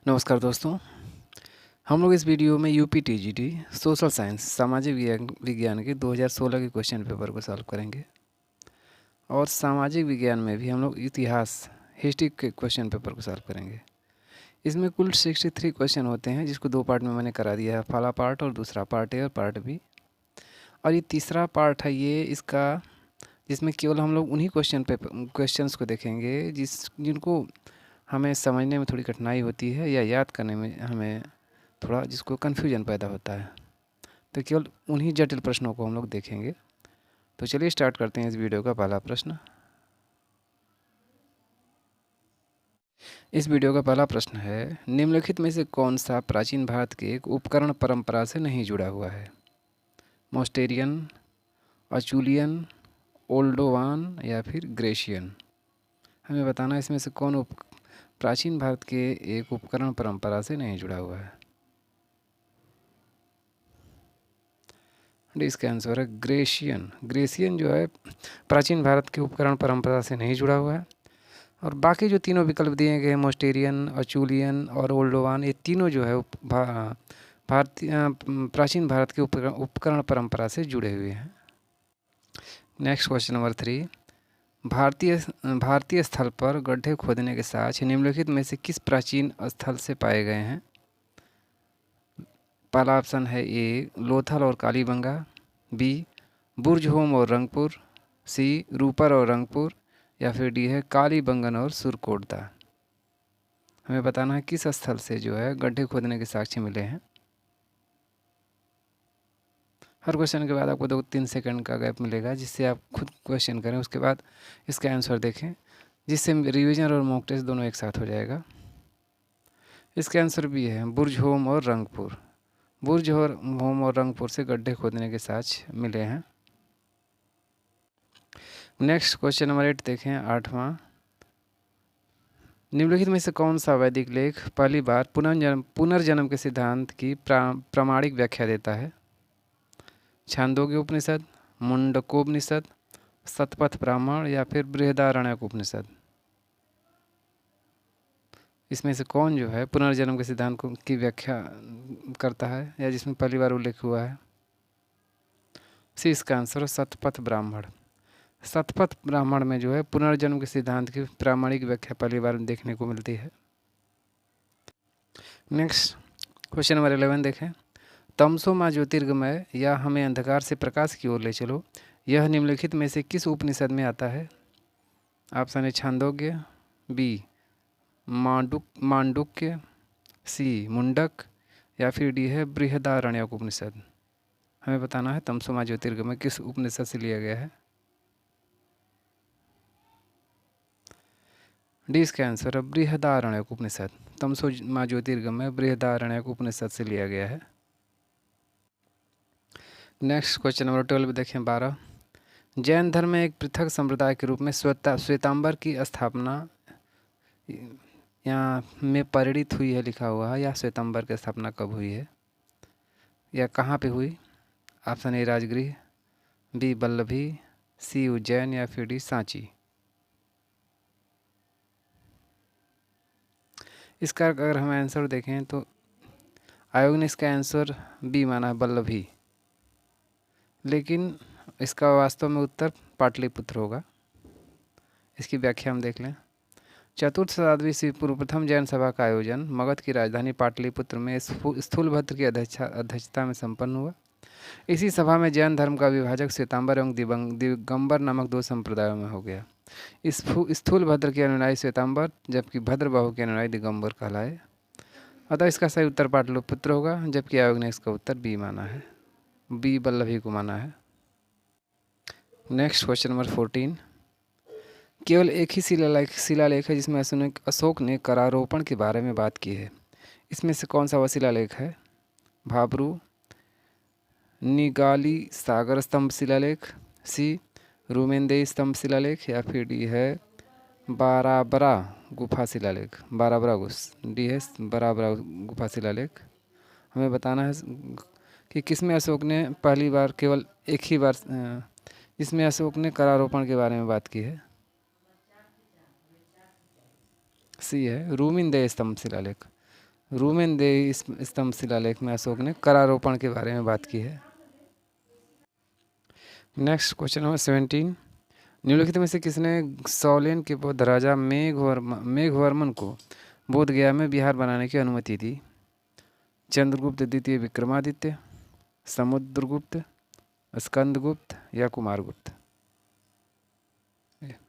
नमस्कार दोस्तों। हम लोग इस वीडियो में यूपी टीजीटी सोशल साइंस सामाजिक विज्ञान के 2016 के क्वेश्चन पेपर को सॉल्व करेंगे। और सामाजिक विज्ञान में भी हम लोग इतिहास हिस्ट्री के क्वेश्चन पेपर को सॉल्व करेंगे। इसमें कुल 63 क्वेश्चन होते हैं, जिसको दो पार्ट में मैंने करा दिया है, पहला पार्ट और दूसरा पार्ट ए और पार्ट बी। और ये तीसरा पार्ट है ये इसका, जिसमें केवल हम लोग उन्हीं क्वेश्चंस को देखेंगे जिनको हमें समझने में थोड़ी कठिनाई होती है या याद करने में हमें थोड़ा जिसको कन्फ्यूजन पैदा होता है। तो केवल उन्हीं जटिल प्रश्नों को हम लोग देखेंगे। तो चलिए स्टार्ट करते हैं इस वीडियो का पहला प्रश्न। इस वीडियो का पहला प्रश्न है, निम्नलिखित में से कौन सा प्राचीन भारत के एक उपकरण परंपरा से नहीं जुड़ा हुआ है? मोस्टेरियन, अचूलियन, ओल्डोवान या फिर ग्रेशियन। हमें बताना है इसमें से कौन प्राचीन भारत के एक उपकरण परंपरा से नहीं जुड़ा हुआ है। इसका आंसर है ग्रेशियन। ग्रेशियन जो है प्राचीन भारत के उपकरण परंपरा से नहीं जुड़ा हुआ है। और बाकी जो तीनों विकल्प दिए गए, मोस्टेरियन, अचूलियन और ओल्डोवान, ये तीनों जो है प्राचीन भारत के उपकरण परंपरा से जुड़े हुए हैं। नेक्स्ट क्वेश्चन नंबर 3, भारतीय स्थल पर गड्ढे खोदने के साक्ष्य निम्नलिखित में से किस प्राचीन स्थल से पाए गए हैं? पहला ऑप्शन है ए लोथल और कालीबंगा, बी बुर्जहोम और रंगपुर, सी रूपर और रंगपुर या फिर डी है कालीबंगन और सुरकोटदा। हमें बताना है किस स्थल से जो है गड्ढे खोदने के साक्ष्य मिले हैं। हर क्वेश्चन के बाद आपको 2-3 सेकंड का गैप मिलेगा, जिससे आप खुद क्वेश्चन करें, उसके बाद इसका आंसर देखें, जिससे रिवीजन और मॉक टेस्ट दोनों एक साथ हो जाएगा। इसका आंसर भी है बुर्जहोम और रंगपुर। बुर्जहोम और रंगपुर से गड्ढे खोदने के साक्ष्य मिले हैं। नेक्स्ट क्वेश्चन नंबर 8 देखें, 8वां, निम्नलिखित में से कौन सा वैदिक लेख पहली बार पुनर्जन्म के सिद्धांत की प्रामाणिक व्याख्या देता है? छांदोग्य उपनिषद, मुंडकोपनिषद, शतपथ ब्राह्मण या फिर बृहदारण्यक उपनिषद। इसमें से कौन जो है पुनर्जन्म के सिद्धांत की व्याख्या करता है या जिसमें पहली बार उल्लेख हुआ है? सी इसका आंसर है शतपथ ब्राह्मण। शतपथ ब्राह्मण में जो है पुनर्जन्म के सिद्धांत की प्रामाणिक व्याख्या पहली बार देखने को मिलती है। नेक्स्ट क्वेश्चन नंबर 11 देखें, तमसो माँ ज्योतिर्गमय या हमें अंधकार से प्रकाश की ओर ले चलो, यह निम्नलिखित में से किस उपनिषद में आता है? ऑप्शन है छांदोग्य, बी मांडुक्य, सी मुंडक या फिर डी है बृहदारण्यक उपनिषद। हमें बताना है तमसो माँ ज्योतिर्गमय किस उपनिषद से लिया गया है। डी इसका आंसर है बृहदारण्यक उपनिषद। तमसो माँ ज्योतिर्गमय बृहदारण्यक उपनिषद से लिया गया है। नेक्स्ट क्वेश्चन नंबर 12 देखें, 12, जैन धर्म में एक पृथक संप्रदाय के रूप में श्वेतांबर की स्थापना यहाँ में परिणित हुई है लिखा हुआ है, या श्वेतांबर की स्थापना कब हुई है या कहाँ पे हुई? Option A Rajagriha, B Vallabhi, C Ujjain या फिर डी सांची। इसका अगर हम आंसर देखें तो आयोग ने इसका आंसर बी माना है, वल्लभी, लेकिन इसका वास्तव में उत्तर पाटलिपुत्र होगा। इसकी व्याख्या हम देख लें। चतुर्थ शताब्दी से पूर्व प्रथम जैन सभा का आयोजन मगध की राजधानी पाटलिपुत्र में स्थूलभद्र की अध्यक्षता में संपन्न हुआ। इसी सभा में जैन धर्म का विभाजक श्वेतांबर एवं दिगंबर नामक दो संप्रदायों में हो गया। इस स्थूलभद्र के अनुयायी श्वेतांबर जबकि भद्रबाहु के अनुयायी दिगंबर कहलाए। अतः इसका सही उत्तर पाटलिपुत्र होगा, जबकि आयोग ने इसका उत्तर बी माना है, बी वल्लभी को माना है। नेक्स्ट क्वेश्चन नंबर 14, केवल एक ही शिलालेख है जिसमें अशोक ने करारोपण के बारे में बात की है। इसमें से कौन सा वह शिलालेख है? भाबरू, निगाली सागर स्तंभ शिलालेख, सी रूमेंदेई स्तंभ शिलालेख या फिर डी है बाराबरा गुफा शिलालेख। डी है बाराबरा गुफा शिलालेख। हमें बताना है कि किसमें अशोक ने पहली बार केवल एक ही बार इसमें अशोक ने करारोपण के बारे में बात की है। सी है रूमिंदेई स्तंभ शिलालेख। रूमेन दे स्तंभ शिलालेख में अशोक ने करारोपण के बारे में बात की है। नेक्स्ट क्वेश्चन नंबर 17, निम्नलिखित में से किसने सौलेन के बौद्ध राजा मेघवर्मन को बोध गया में विहार बनाने की अनुमति दी? चंद्रगुप्त द्वितीय विक्रमादित्य, समुद्रगुप्त, स्कंदगुप्त या कुमारगुप्त?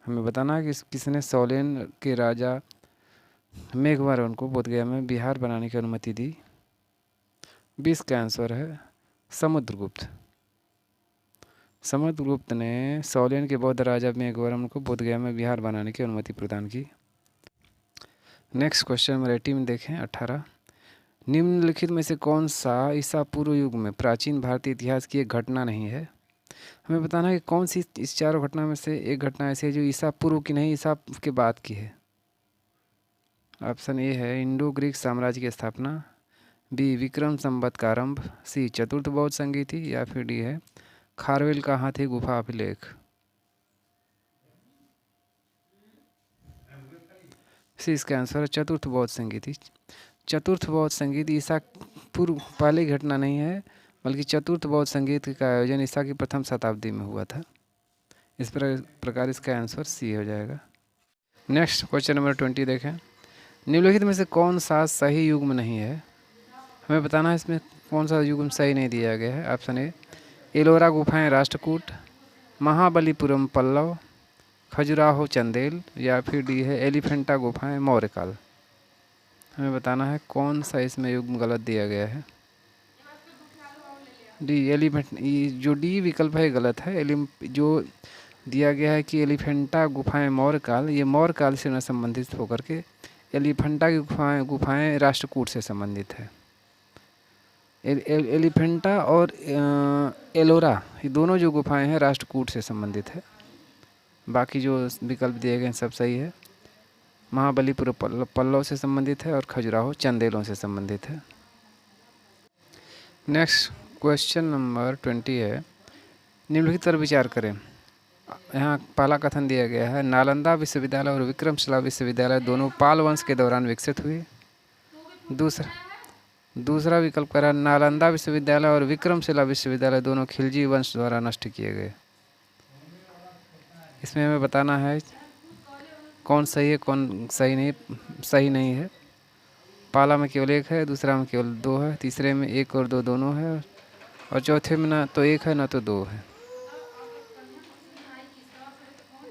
हमें बताना है कि किसने सौलेन के राजा मेघवर्मन को बोध गया में विहार बनाने की अनुमति दी। 20 का आंसर है समुद्रगुप्त। समुद्रगुप्त ने सौलेन के बौद्ध राजा मेघवर्मन को बोध गया में विहार बनाने की अनुमति प्रदान की। नेक्स्ट क्वेश्चन नंबर 18 में देखें 18, निम्नलिखित में से कौन सा ईसा पूर्व युग में प्राचीन भारतीय इतिहास की एक घटना नहीं है? हमें बताना है कि कौन सी इस चारों घटना में से एक घटना ऐसी है जो ईसा पूर्व की नहीं, ईसा के बाद की है। ऑप्शन ए है इंडो ग्रीक साम्राज्य की स्थापना, बी विक्रम संवत का आरंभ, सी चतुर्थ बौद्ध संगीति या फिर डी है खारवेल का हाथी गुफा अभिलेख। सी इसका आंसर है चतुर्थ बौद्ध संगीति। चतुर्थ बौद्ध संगीत ईसा पूर्व पहली घटना नहीं है, बल्कि चतुर्थ बौद्ध संगीत का आयोजन ईसा की प्रथम शताब्दी में हुआ था। इस प्रकार इसका आंसर सी हो जाएगा। नेक्स्ट क्वेश्चन नंबर 20 देखें, निम्नलिखित में से कौन सा सही युग्म नहीं है? हमें बताना है इसमें कौन सा युग्म सही नहीं दिया गया है। ऑप्शन ए एलोरा गुफाएं राष्ट्रकूट, महाबलीपुरम पल्लव, खजुराहो चंदेल या फिर डी है एलिफेंटा गुफाएं मौर्यकाल। हमें बताना है कौन सा इसमें युग्म गलत दिया गया है। डी एलिफेंट, जो डी विकल्प है गलत है। जो दिया गया है कि एलिफेंटा गुफाएं मौर्यकाल, ये मौर्यकाल से न संबंधित होकर के एलिफेंटा की गुफाएं राष्ट्रकूट से संबंधित है। एलिफेंटा और एलोरा ये दोनों जो गुफाएं हैं राष्ट्रकूट से संबंधित है। बाकी जो विकल्प दिए गए हैं सब सही है। महाबलीपुरम पल्लव से संबंधित है और खजुराहो चंदेलों से संबंधित है। नेक्स्ट क्वेश्चन नंबर 20 है, निम्नलिखित पर विचार करें। यहाँ पहला कथन दिया गया है नालंदा विश्वविद्यालय और विक्रमशिला विश्वविद्यालय दोनों पाल वंश के दौरान विकसित हुए। दूसरा विकल्प कह रहा है नालंदा विश्वविद्यालय और विक्रमशिला विश्वविद्यालय दोनों खिलजी वंश द्वारा नष्ट किए गए। इसमें हमें बताना है कौन सही है कौन सही नहीं है। पहला में केवल एक है, दूसरा में केवल दो है, तीसरे में एक और दो दोनों है और चौथे में ना तो एक है ना तो दो है।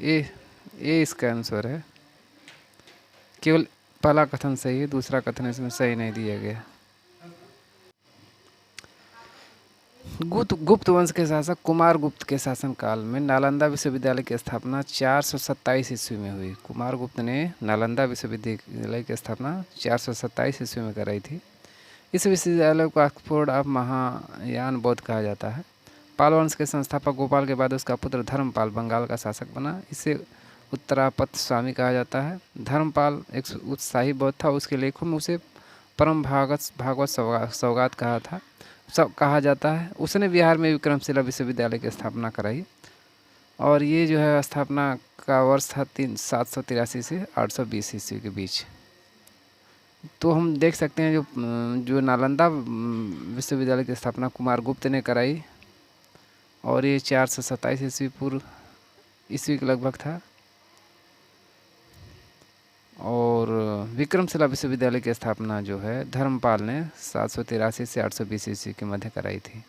ये इसका आंसर है। केवल पहला कथन सही है, दूसरा कथन इसमें सही नहीं दिया गया। गुप्त वंश के शासक कुमारगुप्त के शासनकाल में नालंदा विश्वविद्यालय की स्थापना 427 ईस्वी में हुई। कुमारगुप्त ने नालंदा विश्वविद्यालय की स्थापना 427 ईस्वी में कराई थी। इस विश्वविद्यालय को ऑक्सफोर्ड ऑफ महायान बौद्ध कहा जाता है। पाल वंश के संस्थापक गोपाल के बाद उसका पुत्र धर्मपाल बंगाल का शासक बना। इसे उत्तरापत स्वामी कहा जाता है। धर्मपाल एक उत्साही बौद्ध था। उसके लेखों में उसे परम भागवत सौगात कहा जाता है। उसने बिहार में विक्रमशिला विश्वविद्यालय की स्थापना कराई और ये जो है स्थापना का वर्ष था 783 से 820 ईस्वी के बीच। तो हम देख सकते हैं जो नालंदा विश्वविद्यालय की स्थापना कुमारगुप्त ने कराई और ये 427 ईस्वी पूर्व ईस्वी के लगभग था और विक्रमशिला विश्वविद्यालय की स्थापना जो है धर्मपाल ने 783 से 820 ईस्वी के मध्य कराई थी।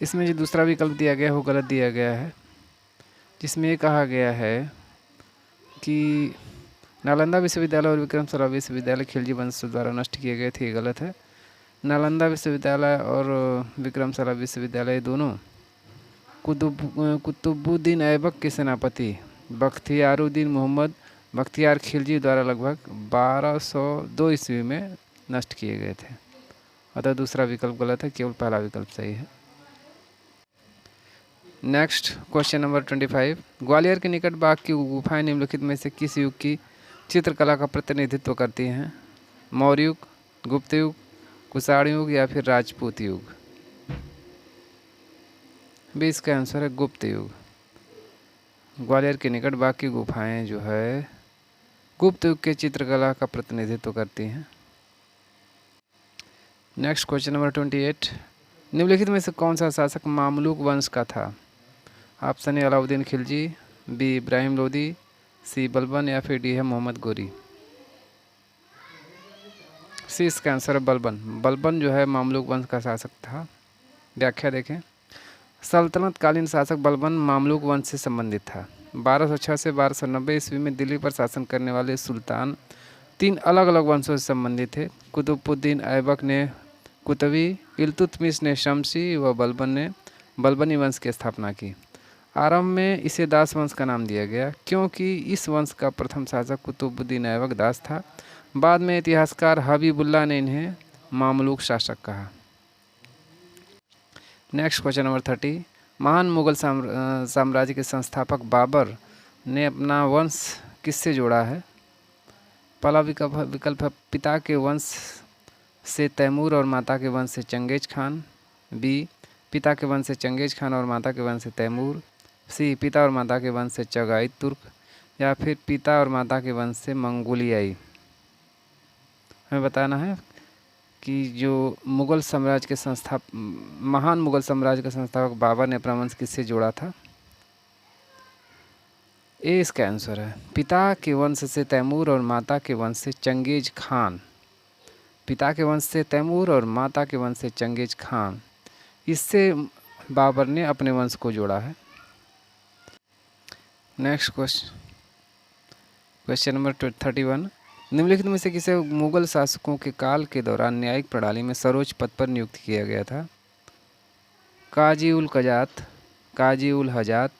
इसमें जो दूसरा विकल्प दिया गया है वो गलत दिया गया है, जिसमें ये कहा गया है कि नालंदा विश्वविद्यालय और विक्रमशिला विश्वविद्यालय खिलजी वंश द्वारा नष्ट किए गए थे। ये गलत है। नालंदा विश्वविद्यालय और विक्रमशिला विश्वविद्यालय दोनों कुतुबुद्दीन ऐबक के सेनापति बख्तियारुद्दीन मोहम्मद बख्तियार खिलजी द्वारा लगभग 1202 ईस्वी में नष्ट किए गए थे। अतः दूसरा विकल्प गलत है, केवल पहला विकल्प सही है। नेक्स्ट क्वेश्चन नंबर 25, ग्वालियर के निकट बाघ की गुफाएं निम्नलिखित में से किस युग की चित्रकला का प्रतिनिधित्व करती हैं? मौर्य युग, गुप्त युग, कुषाण युग या फिर राजपूत युग? भी इसका आंसर है गुप्त युग। ग्वालियर के निकट बाघ की गुफाएं जो है गुप्त युग के चित्रकला का प्रतिनिधित्व करती हैं। नेक्स्ट क्वेश्चन नंबर 28, निम्नलिखित में से कौन सा शासक मामलुक वंश का था? Option A Alauddin Khilji, B Ibrahim Lodi, C Balban या फिर डी है मोहम्मद गोरी। सी इसका आंसर है बलबन। बलबन जो है मामलुक वंश का शासक था। व्याख्या देखें। सल्तनत कालीन शासक बलबन मामलुक वंश से संबंधित था। 1206 से 1290 ईस्वी में दिल्ली पर शासन करने वाले सुल्तान 3 अलग अलग वंशों से संबंधित थे। कुतुबुद्दीन ऐबक ने कुतबी, इल्तुतमिश ने शमसी व बलबन ने बलबनी वंश की स्थापना की। आरंभ में इसे दास वंश का नाम दिया गया क्योंकि इस वंश का प्रथम शासक कुतुबुद्दीन ऐबक दास था। बाद में इतिहासकार हबीबुल्लाह ने इन्हें मामलुक शासक कहा। नेक्स्ट क्वेश्चन नंबर 30, महान मुगल साम्राज्य के संस्थापक बाबर ने अपना वंश किससे जोड़ा है? पहला विकल्प है पिता के वंश से तैमूर और माता के वंश से चंगेज खान, बी पिता के वंश से चंगेज खान और माता के वंश से तैमूर, सी पिता और माता के वंश से चगाई तुर्क, या फिर पिता और माता के वंश से मंगोलियाई। हमें बताना है कि जो मुगल साम्राज्य के महान मुगल साम्राज्य का संस्थापक बाबर ने अपना वंश किससे जोड़ा था? ए इसका आंसर है पिता के वंश से तैमूर और माता के वंश से चंगेज खान। पिता के वंश से तैमूर और माता के वंश से चंगेज खान, इससे बाबर ने अपने वंश को जोड़ा है। नेक्स्ट क्वेश्चन नंबर 31, निम्नलिखित में से किसे मुगल शासकों के काल के दौरान न्यायिक प्रणाली में सर्वोच्च पद पर नियुक्त किया गया था? काजी उल कजात, काजी उल हजात,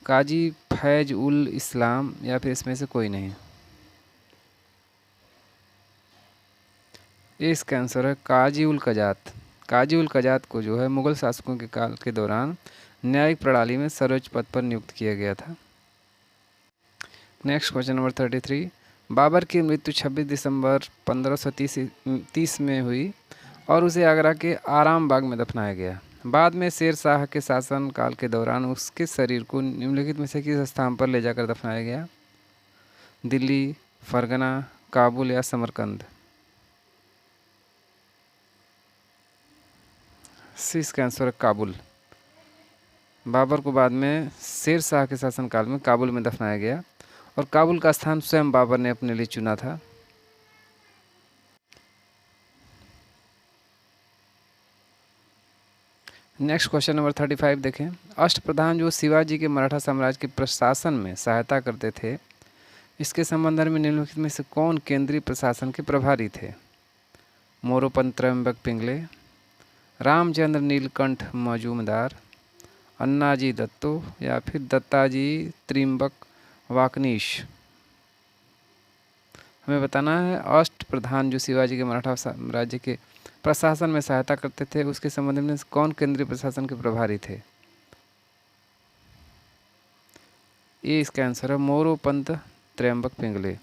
काजी फैज उल इस्लाम, या फिर इसमें से कोई नहीं। इसका आंसर है काजी उल कजात। काजी उल कजात को जो है मुगल शासकों के काल के दौरान न्यायिक प्रणाली में सर्वोच्च पद पर नियुक्त किया गया था। नेक्स्ट क्वेश्चन नंबर 33, बाबर की मृत्यु 26 दिसंबर 1530 में हुई और उसे आगरा के आराम बाग में दफनाया गया। बाद में शेर शाह के शासन काल के दौरान उसके शरीर को निम्नलिखित में से किस स्थान पर ले जाकर दफनाया गया? दिल्ली, फरगना, काबुल या समरकंद। सी इसका आंसर है काबुल। बाबर को बाद में शेर शाह के शासनकाल में काबुल में दफनाया गया और काबुल का स्थान स्वयं बाबर ने अपने लिए चुना था। नेक्स्ट क्वेश्चन नंबर 35 देखें। अष्टप्रधान जो शिवाजी के मराठा साम्राज्य के प्रशासन में सहायता करते थे, इसके संबंध में निम्नलिखित में से कौन केंद्रीय प्रशासन के प्रभारी थे? मोरोपंत त्र्यंबक पिंगले, रामचंद्र नीलकंठ मजूमदार, अन्नाजी दत्तो, या फिर दत्ताजी त्रिम्बक वाकनीश। हमें बताना है अष्टप्रधान जो शिवाजी के मराठा साम्राज्य के प्रशासन में सहायता करते थे, उसके संबंध में कौन केंद्रीय प्रशासन के प्रभारी थे? ये इसका आंसर है मोरोपंत त्र्यंबक पिंगले।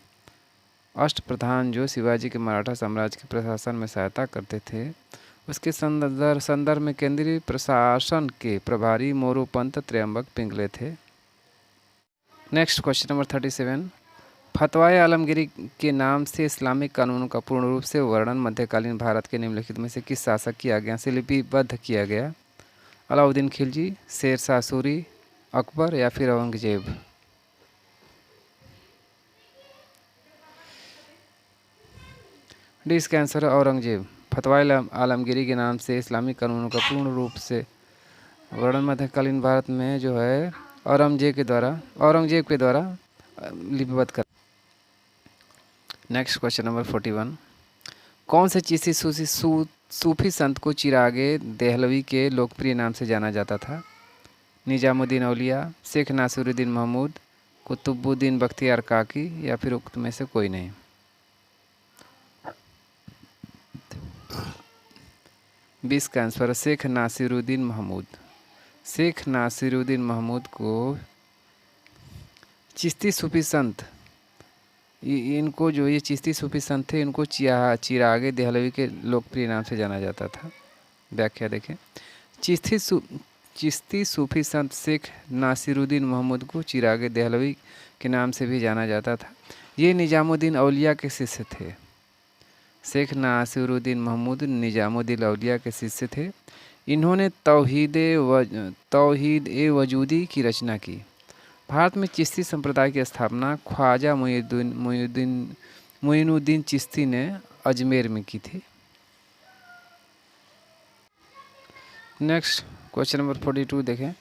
अष्टप्रधान जो शिवाजी के मराठा साम्राज्य के प्रशासन में सहायता करते थे, उसके संदर्भ में केंद्रीय प्रशासन के प्रभारी मोरोपंत त्र्यंबक पिंगले थे। नेक्स्ट क्वेश्चन नंबर 37, फतवाए आलमगीरी के नाम से इस्लामिक कानूनों का पूर्ण रूप से वर्णन मध्यकालीन भारत के निम्नलिखित में से किस शासक की आज्ञा से लिपिबद्ध किया गया? अलाउद्दीन खिलजी, शेर शाह सूरी, अकबर या फिर औरंगजेब। डी इसका आंसर है औरंगजेब। फतवाए आलमगीरी के नाम से इस्लामिक कानूनों का पूर्ण रूप से वर्णन मध्यकालीन भारत में जो है औरंगजेब के द्वारा लिपिबद्ध कर। नेक्स्ट क्वेश्चन नंबर 41, कौन से चिश्ती सूफी संत को चिरागे देहलवी के लोकप्रिय नाम से जाना जाता था? निजामुद्दीन औलिया, शेख नासिरुद्दीन महमूद, कुतुबुद्दीन बख्तियार काकी, या फिर उक्त में से कोई नहीं। बीस का आंसर है शेख नासिरुद्दीन महमूद। शेख नासिरुद्दीन महमूद को चिश्ती सूफी संत, इनको जो ये चिश्ती सूफी संत थे, इनको चिरागे देहलवी के लोकप्रिय नाम से जाना जाता था। व्याख्या देखें। चिश्ती सूफी संत शेख नासिरुद्दीन महमूद को चिरागे देहलवी के नाम से भी जाना जाता था। ये निजामुद्दीन औलिया के शिष्य थे। शेख नासिरुद्दीन महमूद निजामुद्दीन औलिया के शिष्य थे। इन्होंने तौहीद ए वजूदी की रचना की। भारत में चिश्ती संप्रदाय की स्थापना ख्वाजा मोइनुद्दीन चिश्ती ने अजमेर में की थी। नेक्स्ट क्वेश्चन नंबर 42 देखें।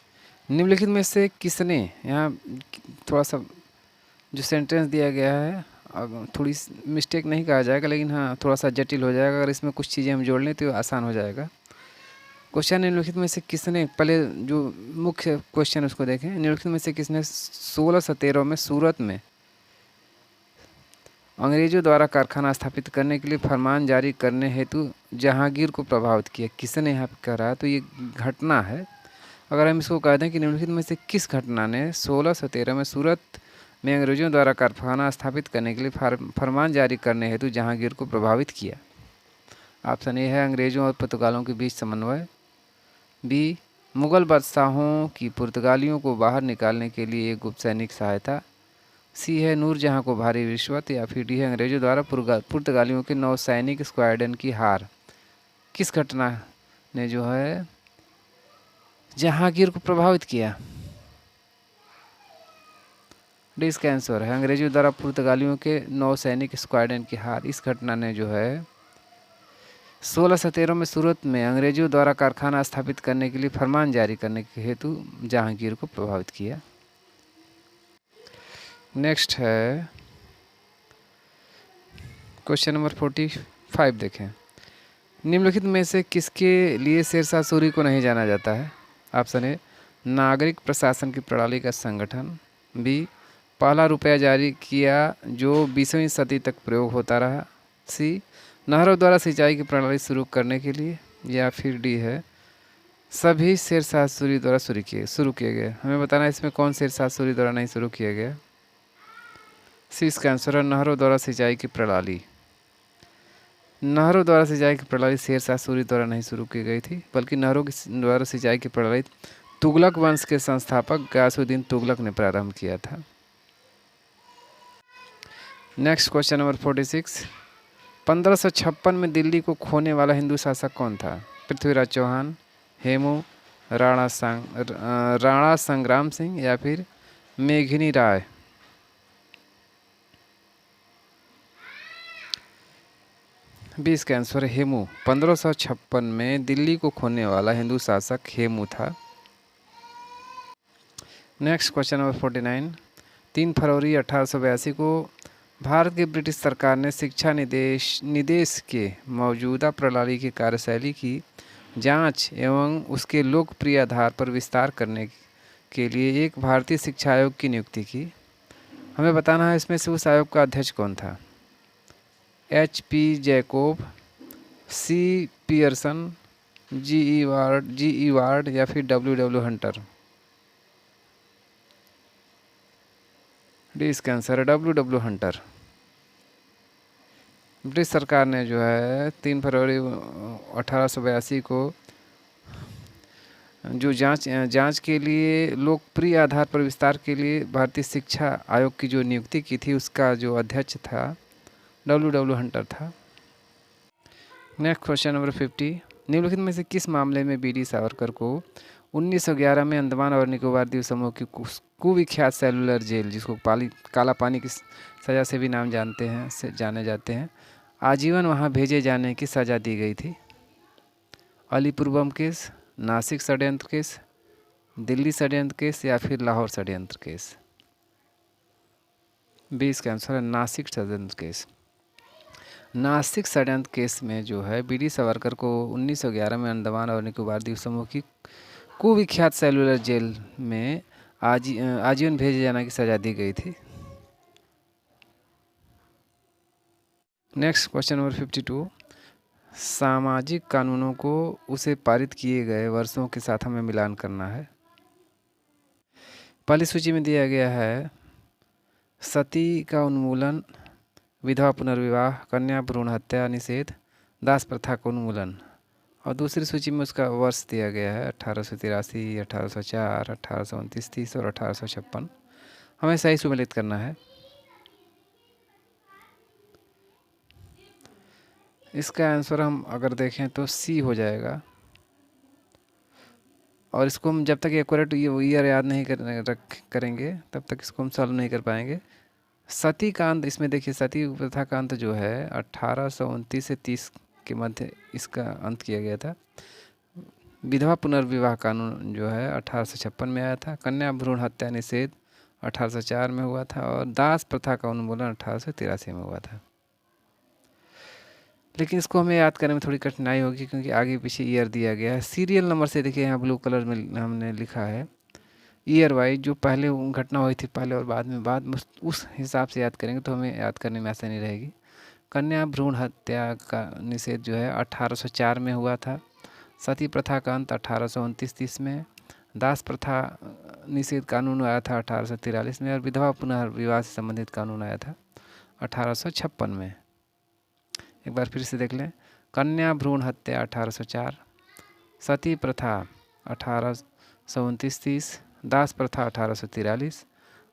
निम्नलिखित में से किसने, यहाँ थोड़ा सा जो सेंटेंस दिया गया है अब थोड़ी मिस्टेक नहीं कहा जाएगा, लेकिन हाँ थोड़ा सा जटिल हो जाएगा। अगर इसमें कुछ चीज़ें हम जोड़ लें तो आसान हो जाएगा। क्वेश्चन निम्नलिखित में से किसने, पहले जो मुख्य क्वेश्चन उसको देखें। निम्नलिखित में से किसने 1613 में सूरत में अंग्रेजों द्वारा कारखाना स्थापित करने के लिए फरमान जारी करने हेतु जहांगीर को प्रभावित किया? किसने यहाँ पे कह रहा है तो ये घटना है। अगर हम इसको कह दें कि निम्नलिखित में से किस घटना ने 1613 में सूरत में अंग्रेजों द्वारा कारखाना स्थापित करने के लिए फरमान जारी करने हेतु जहांगीर को प्रभावित किया? ऑप्शन ए है अंग्रेजों और पुर्तगालियों के बीच समन्वय, बी मुग़ल बादशाहों की पुर्तगालियों को बाहर निकालने के लिए एक गुप्त सैनिक सहायता, सी है नूरजहाँ को भारी रिश्वत, या फिर डी है अंग्रेजों द्वारा पुर्तगालियों के नौसैनिक स्क्वाड्रन की हार। किस घटना ने जो है जहांगीर को प्रभावित किया? डी इसका आंसर है अंग्रेजों द्वारा पुर्तगालियों के नौसैनिक स्क्वाड्रन की हार। इस घटना ने जो है 1613 में सूरत में अंग्रेजों द्वारा कारखाना स्थापित करने के लिए फरमान जारी करने के हेतु जहांगीर को प्रभावित किया। नेक्स्ट है क्वेश्चन नंबर 45 देखें। निम्नलिखित में से किसके लिए शेरशाह सूरी को नहीं जाना जाता है? ऑप्शन ए नागरिक प्रशासन की प्रणाली का संगठन, बी पहला रुपया जारी किया जो 20वीं सदी तक प्रयोग होता रहा, सी नहरों द्वारा सिंचाई की प्रणाली शुरू करने के लिए, या फिर डी है सभी शेरशाह सूरी द्वारा शुरू किए गए। हमें बताना है इसमें कौन शेरशाह सूरी द्वारा नहीं शुरू किया गया। सी इसका आंसर है नहरों द्वारा सिंचाई की प्रणाली। नहरों द्वारा सिंचाई की प्रणाली शेरशाह सूरी द्वारा नहीं शुरू की गई थी, बल्कि नहरों की द्वारा सिंचाई की प्रणाली तुगलक वंश के संस्थापक गयासुद्दीन तुगलक ने प्रारंभ किया था। Next question number 46। 1556 में दिल्ली को खोने वाला हिंदू शासक कौन था? पृथ्वीराज चौहान, हेमू, राणा संग्राम सिंह, या फिर मेघिनी राय। बी इसका आंसर है हेमू। 1556 में दिल्ली को खोने वाला हिंदू शासक हेमू था। Next question number 49। 3 फरवरी 1882 को भारत की ब्रिटिश सरकार ने शिक्षा निदेश के मौजूदा प्रणाली की कार्यशैली की जांच एवं उसके लोकप्रिय आधार पर विस्तार करने के लिए एक भारतीय शिक्षा आयोग की नियुक्ति की। हमें बताना है इसमें से उस आयोग का अध्यक्ष कौन था? HP Jacob, C Pearson, GE ward, या फिर WW हंटर। डी इसका आंसर है WW हंटर। ब्रिटिश सरकार ने जो है 3 फरवरी 1882 को जो जांच के लिए लोकप्रिय आधार पर विस्तार के लिए भारतीय शिक्षा आयोग की जो नियुक्ति की थी, उसका जो अध्यक्ष था WW हंटर था। Next question number 50। निम्नलिखित में से किस मामले में BD सावरकर को 1911 में अंडमान और निकोबार द्वीप समूह की कुविख्यात सेलुलर जेल, जिसको काला पानी की सज़ा से भी जाने जाते हैं, आजीवन वहां भेजे जाने की सज़ा दी गई थी? अलीपुर बम केस, नासिक षड्यंत्र केस, दिल्ली षड्यंत्र केस, या फिर लाहौर षड्यंत्र केस। बी इसका आंसर है नासिक षड्यंत्र केस। नासिक षड्यंत्र केस में जो है BD सावरकर को 1911 में अंडमान और निकोबार द्वीप समूह की कुविख्यात सेलुलर जेल में आजीवन भेजे जाने की सज़ा दी गई थी। Next question number 52। सामाजिक कानूनों को उसे पारित किए गए वर्षों के साथ हमें मिलान करना है। पहली सूची में दिया गया है सती का उन्मूलन, विधवा पुनर्विवाह, कन्या भ्रूण हत्या निषेध, दास प्रथा का उन्मूलन। और दूसरी सूची में उसका वर्ष दिया गया है 1883, 1804, 1829, 30 और 1856। हमें सही सुमेलित करना है। इसका आंसर हम अगर देखें तो सी हो जाएगा। और इसको हम जब तक एक्यूरेट ईयर याद नहीं करेंगे तब तक इसको हम सॉल्व नहीं कर पाएंगे। सती का अंत, इसमें देखिए सती प्रथा का अंत जो है 1829 से 30 के मध्य इसका अंत किया गया था। विधवा पुनर्विवाह कानून जो है 1856 में आया था। कन्या भ्रूण हत्या निषेध 1804 में हुआ था। और दास प्रथा का उन्मूलन 1883 में हुआ था। लेकिन इसको हमें याद करने में थोड़ी कठिनाई होगी क्योंकि आगे पीछे ईयर दिया गया है। सीरियल नंबर से देखिए यहाँ ब्लू कलर में हमने लिखा है ईयर वाइज, जो पहले घटना हुई थी पहले और बाद में उस हिसाब से याद करेंगे तो हमें याद करने में आसानी रहेगी। कन्या भ्रूण हत्या का निषेध जो है 1804 में हुआ था। सती प्रथा का अंत 1829-30 में। दास प्रथा निषेध कानून आया था 1843 में। और विधवा पुनर्विवाह से संबंधित कानून आया था 1856 में। एक बार फिर से देख लें। कन्या भ्रूण हत्या 1804, सती प्रथा 1829-30, दास प्रथा 1843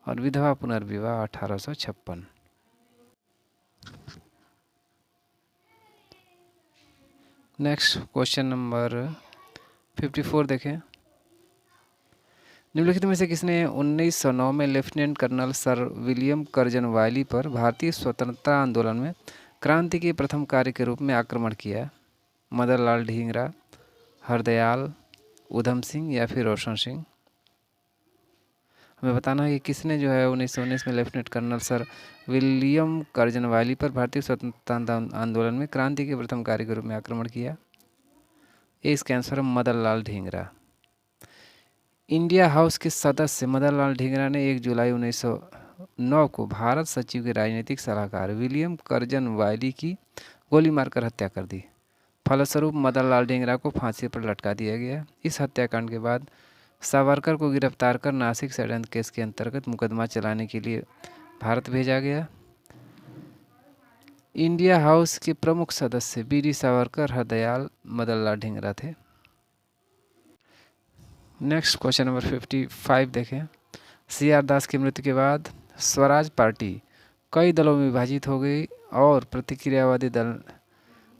और विधवा पुनर्विवाह 1856। नेक्स्ट क्वेश्चन नंबर 54 देखें। निम्नलिखित में से किसने 1909 में lieutenant colonel sir William Curzon Wyllie पर भारतीय स्वतंत्रता आंदोलन में क्रांति के प्रथम कार्य के रूप में आक्रमण किया? मदन लाल ढींगरा, हरदयाल, उधम सिंह या फिर रोशन सिंह? हमें बताना है कि किसने जो है 1919 में lieutenant colonel sir William Curzon Wyllie पर भारतीय स्वतंत्रता आंदोलन में क्रांति के प्रथम कार्य के रूप में आक्रमण किया। इसका आंसर है मदन लाल ढींगरा। इंडिया हाउस के सदस्य मदन लाल ढींगरा ने 1 जुलाई 1909 को भारत सचिव के राजनीतिक सलाहकार विलियम कर्जन वायली की गोली मारकर हत्या कर दी। फलस्वरूप मदन लाल ढींगरा को फांसी पर लटका दिया गया। इस हत्याकांड के बाद सावरकर को गिरफ्तार कर नासिक षड्यंत्र केस के अंतर्गत मुकदमा चलाने के लिए भारत भेजा गया। इंडिया हाउस के प्रमुख सदस्य बीडी सावरकर, हरदयाल, मदन लाल ढींगरा थे। नेक्स्ट क्वेश्चन नंबर 55 देखें। CR दास की मृत्यु के बाद स्वराज पार्टी कई दलों में विभाजित हो गई और प्रतिक्रियावादी दल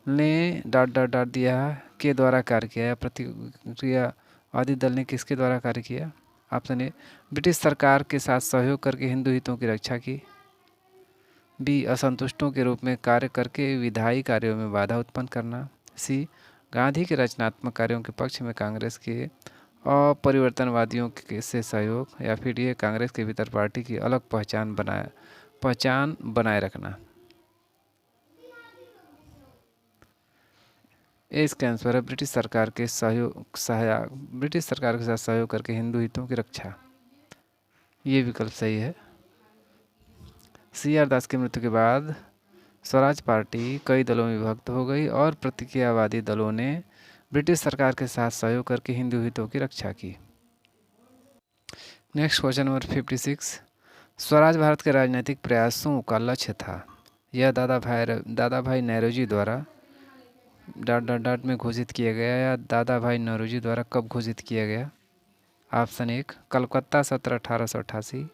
ने डॉट दिया के द्वारा कार्य किया। प्रतिक्रियावादी दल ने किसके द्वारा कार्य किया? ऑप्शन ए, ब्रिटिश सरकार के साथ सहयोग करके हिंदू हितों की रक्षा की। बी, असंतुष्टों के रूप में कार्य करके विधायी कार्यों में बाधा उत्पन्न करना। सी, गांधी के रचनात्मक कार्यों के पक्ष में कांग्रेस के अपरिवर्तनवादियों से सहयोग। या फिर ये कांग्रेस के भीतर पार्टी की अलग पहचान बनाए रखना। इसका आंसर है ब्रिटिश सरकार के साथ सहयोग करके हिंदू हितों की रक्षा। ये विकल्प सही है। CR दास की मृत्यु के बाद स्वराज पार्टी कई दलों में विभक्त हो गई और प्रतिक्रियावादी दलों ने ब्रिटिश सरकार के साथ सहयोग करके हिंदू हितों की रक्षा की। Next question number 56। Swaraj Bharat के राजनीतिक प्रयासों का लक्ष्य था। यह दादा भाई नेहरूजी द्वारा डॉट में घोषित किया गया या दादा भाई नेहरूजी द्वारा कब घोषित किया गया? ऑप्शन 1, कलकत्ता सत्र 1888,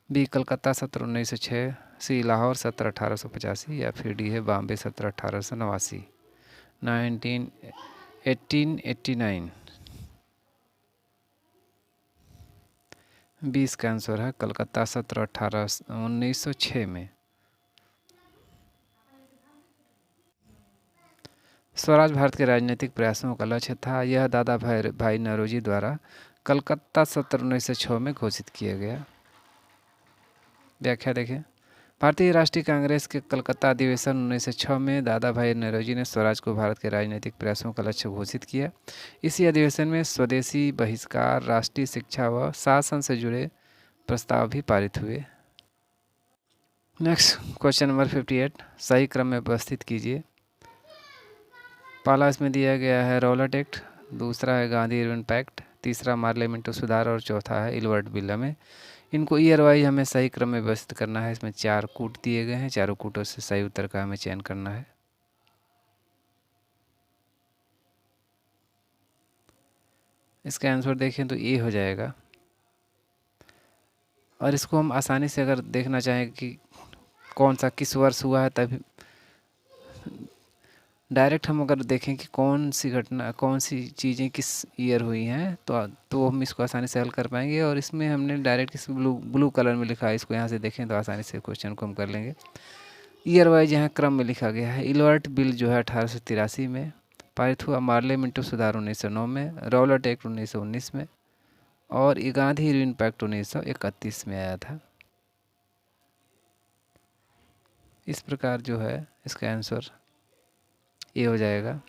बी, कलकत्ता सत्र 1906, सी, लाहौर सत्र 1885 या फिर डी है बॉम्बे सत्र 1889 1889। 20 का आंसर है कलकत्ता सत्र 1906 में। स्वराज भारत के राजनीतिक प्रयासों का लक्ष्य था। यह दादा भाई नेहरूजी द्वारा कलकत्ता सत्र 1906 में घोषित किया गया। व्याख्या देखें। भारतीय राष्ट्रीय कांग्रेस के कलकत्ता अधिवेशन 1906 में दादा भाई नेहरूजी ने स्वराज को भारत के राजनीतिक प्रयासों का लक्ष्य घोषित किया। इसी अधिवेशन में स्वदेशी बहिष्कार, राष्ट्रीय शिक्षा व शासन से जुड़े प्रस्ताव भी पारित हुए। नेक्स्ट क्वेश्चन नंबर 58, सही क्रम में व्यवस्थित कीजिए। पहला इसमें दिया गया है रॉलेट एक्ट, दूसरा है गांधी इरविन पैक्ट, तीसरा मार्लियामेंटो सुधार और चौथा है इल्बर्ट बिल। में इनको ईयर वाइज हमें सही क्रम में व्यवस्थित करना है। इसमें 4 कूट दिए गए हैं, चारों कूटों से सही उत्तर का हमें चयन करना है। इसका आंसर देखें तो ए हो जाएगा। और इसको हम आसानी से अगर देखना चाहें कि कौन सा किस वर्ष हुआ है, तभी डायरेक्ट हम अगर देखें कि कौन सी घटना, कौन सी चीज़ें किस ईयर हुई हैं, तो हम इसको आसानी से हल कर पाएंगे। और इसमें हमने डायरेक्ट इस ब्लू कलर में लिखा है, इसको यहाँ से देखें तो आसानी से क्वेश्चन को हम कर लेंगे। ईयर वाइज यहाँ क्रम में लिखा गया है। इलवर्ट बिल जो है 1883 में पारित हुआ, मार्ले मिंटो सुधार 1909 में, रॉलेट एक्ट 1919 में, और ये गांधी यूनियन पैक्ट 1931 में आया था। इस प्रकार जो है इसका आंसर ये हो जाएगा।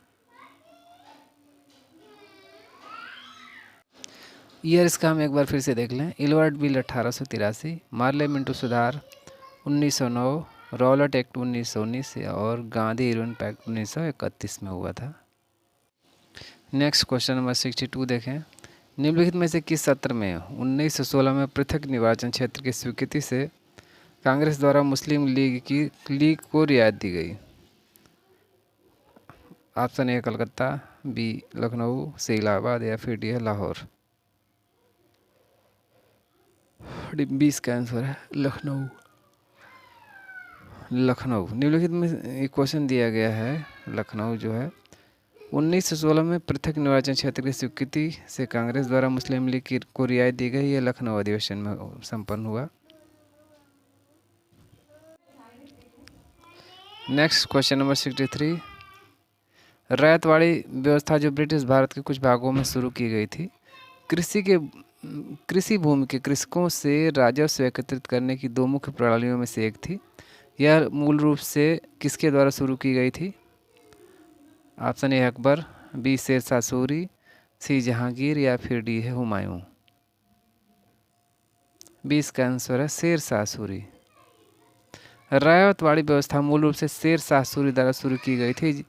ईयर इसका हम एक बार फिर से देख लें। इलवर्ट बिल 1883, मार्ले मिंटो सुधार 1909, रॉलेट एक्ट 1919 और गांधी यूनियन पैक्ट 1931 में हुआ था। नेक्स्ट क्वेश्चन नंबर 62 देखें। निम्नलिखित में से किस सत्र में 1916 में पृथक निर्वाचन क्षेत्र की स्वीकृति से कांग्रेस द्वारा मुस्लिम लीग को रियायत दी गई? Option A Calcutta, B Lucknow, C Allahabad या फिर डी है लाहौर। बी इसका आंसर है लखनऊ। लखनऊ निम्नलिखित में एक क्वेश्चन दिया गया है, लखनऊ जो है 1916 में पृथक निर्वाचन क्षेत्र की स्वीकृति से कांग्रेस द्वारा मुस्लिम लीग को रियायत दी गई। यह लखनऊ अधिवेशन में संपन्न हुआ। Next question number 63। रैयतवाड़ी व्यवस्था जो ब्रिटिश भारत के कुछ भागों में शुरू की गई थी, कृषि भूमि के कृषकों से राजस्व एकत्रित करने की दो मुख्य प्रणालियों में से एक थी। यह मूल रूप से किसके द्वारा शुरू की गई थी? Option A Akbar, B Sher Shah Suri, C Jahangir या फिर डी है हुमायूं। बी इसका आंसर है शेरशाह सूरी। रैयतवाड़ी व्यवस्था मूल रूप से शेरशाह सूरी द्वारा शुरू की गई थी,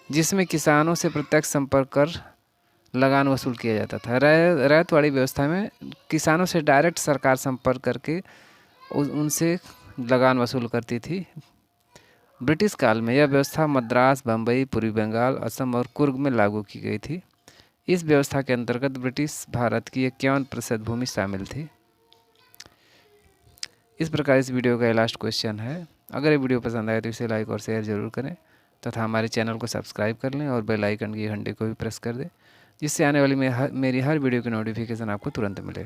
जिसमें किसानों से प्रत्यक्ष संपर्क कर लगान वसूल किया जाता था। रैयतवाड़ी व्यवस्था में किसानों से डायरेक्ट सरकार संपर्क करके उनसे लगान वसूल करती थी। ब्रिटिश काल में यह व्यवस्था मद्रास, बम्बई, पूर्वी बंगाल, असम और कुर्ग में लागू की गई थी। इस व्यवस्था के अंतर्गत ब्रिटिश भारत की 51% भूमि शामिल थी। इस प्रकार इस वीडियो का लास्ट क्वेश्चन है। अगर ये वीडियो पसंद आए तो इसे लाइक और शेयर जरूर करें तथा हमारे चैनल को सब्सक्राइब कर लें और बेल आइकन की घंटे को भी प्रेस कर दें, जिससे आने वाली मेरी हर वीडियो की नोटिफिकेशन आपको तुरंत मिले।